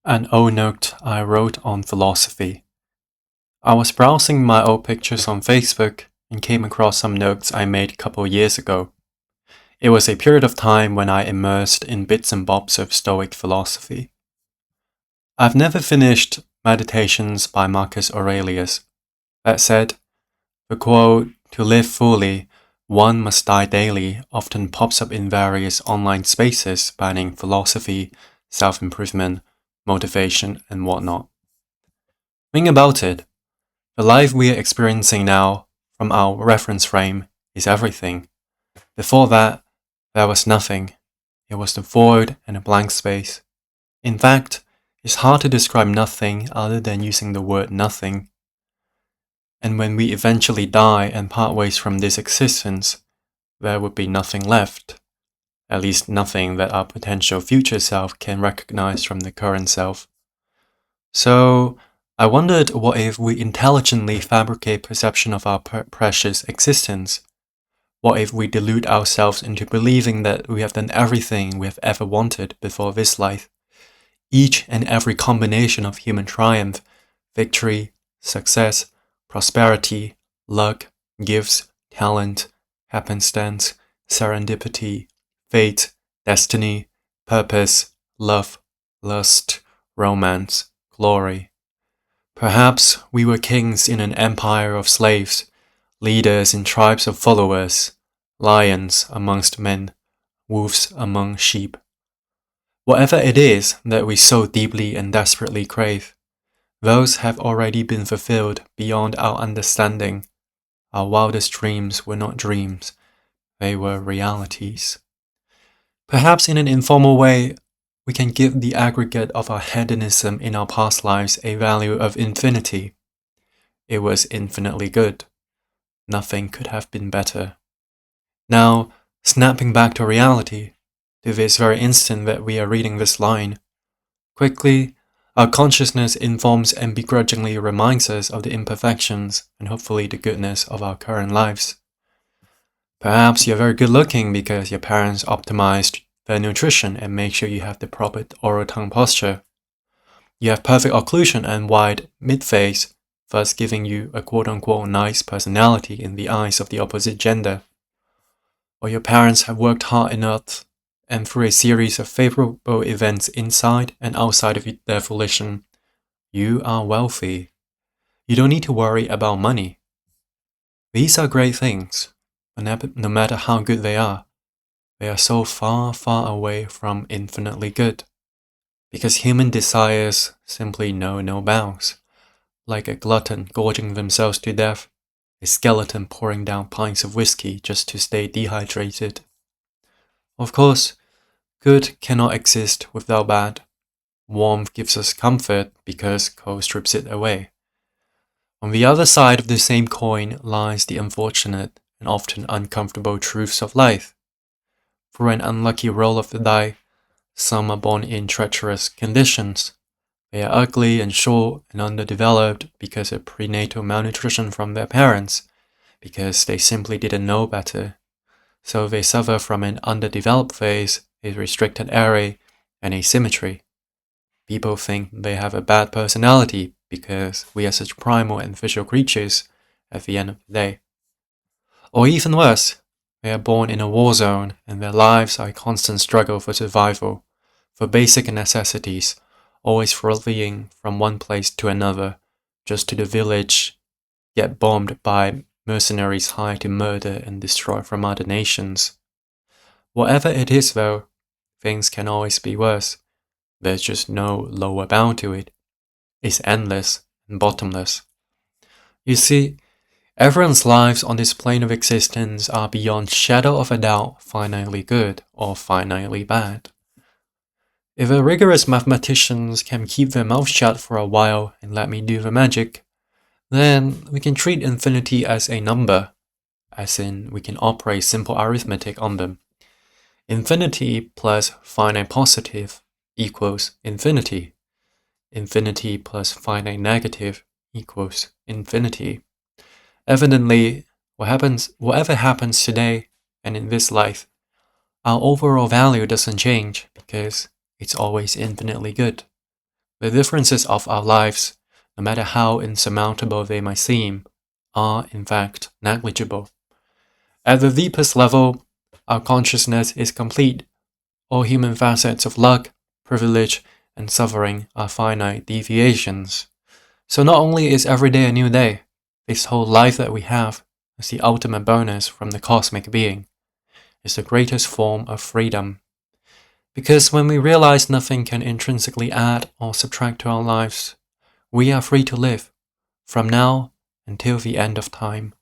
An old note I wrote on philosophy. I was browsing my old pictures on Facebook and came across some notes I made a couple years ago. It was a period of time when I immersed in bits and bobs of Stoic philosophy. I've never finished Meditations by Marcus Aurelius. That said, the quote, "To live fully, one must die daily," often pops up in various online spaces spanning philosophy, self-improvement, motivation, and whatnot. Think about it. The life we are experiencing now, from our reference frame, is everything. Before that, there was nothing. It was the void and a blank space. In fact, it's hard to describe nothing other than using the word nothing. And when we eventually die and part ways from this existence, there would be nothing left. At least nothing that our potential future self can recognize from the current self. So, I wondered, what if we intelligently fabricate perception of our precious existence? What if we delude ourselves into believing that we have done everything we have ever wanted before this life? Each and every combination of human triumph, victory, success, prosperity, luck, gifts, talent, happenstance, serendipity, fate, destiny, purpose, love, lust, romance, glory. Perhaps we were kings in an empire of slaves, leaders in tribes of followers, lions amongst men, wolves among sheep. Whatever it is that we so deeply and desperately crave, those have already been fulfilled beyond our understanding. Our wildest dreams were not dreams, they were realities. Perhaps in an informal way, we can give the aggregate of our hedonism in our past lives a value of infinity. It was infinitely good. Nothing could have been better. Now, snapping back to reality, to this very instant that we are reading this line, quickly, our consciousness informs and begrudgingly reminds us of the imperfections and hopefully the goodness of our current lives. Perhaps you're very good looking because your parents optimized their nutrition and make sure you have the proper oral tongue posture. You have perfect occlusion and wide midface, thus giving you a quote-unquote nice personality in the eyes of the opposite gender. Or your parents have worked hard enough, and through a series of favorable events inside and outside of their volition, you are wealthy. You don't need to worry about money. These are great things, but no matter how good they are so far, far away from infinitely good. Because human desires simply know no bounds. Like a glutton gorging themselves to death, a skeleton pouring down pints of whiskey just to stay dehydrated. Of course, good cannot exist without bad. Warmth gives us comfort because cold strips it away. On the other side of the same coin lies the unfortunate and often uncomfortable truths of life. Through an unlucky roll of the die, some are born in treacherous conditions. They are ugly and short and underdeveloped because of prenatal malnutrition from their parents, because they simply didn't know better. So they suffer from an underdeveloped phase, a restricted area, and asymmetry. People think they have a bad personality because we are such primal and visual creatures at the end of the day. Or even worse, they are born in a war zone and their lives are a constant struggle for survival, for basic necessities, always fleeing from one place to another, just to the village, get bombed by mercenaries hired to murder and destroy from other nations. Whatever it is though, things can always be worse. There's just no lower bound to it. It's endless and bottomless. You see, everyone's lives on this plane of existence are beyond shadow of a doubt finitely good or finitely bad. If a rigorous mathematicians can keep their mouth shut for a while and let me do the magic, then we can treat infinity as a number, as in we can operate simple arithmetic on them. Infinity plus finite positive equals infinity. Infinity plus finite negative equals infinity. Evidently, whatever happens today and in this life, our overall value doesn't change because it's always infinitely good. The differences of our lives, no matter how insurmountable they might seem, are in fact negligible. At the deepest level, our consciousness is complete. All human facets of luck, privilege, and suffering are finite deviations. So not only is every day a new day, this whole life that we have is the ultimate bonus from the cosmic being, is the greatest form of freedom. Because when we realize nothing can intrinsically add or subtract to our lives, we are free to live, from now until the end of time.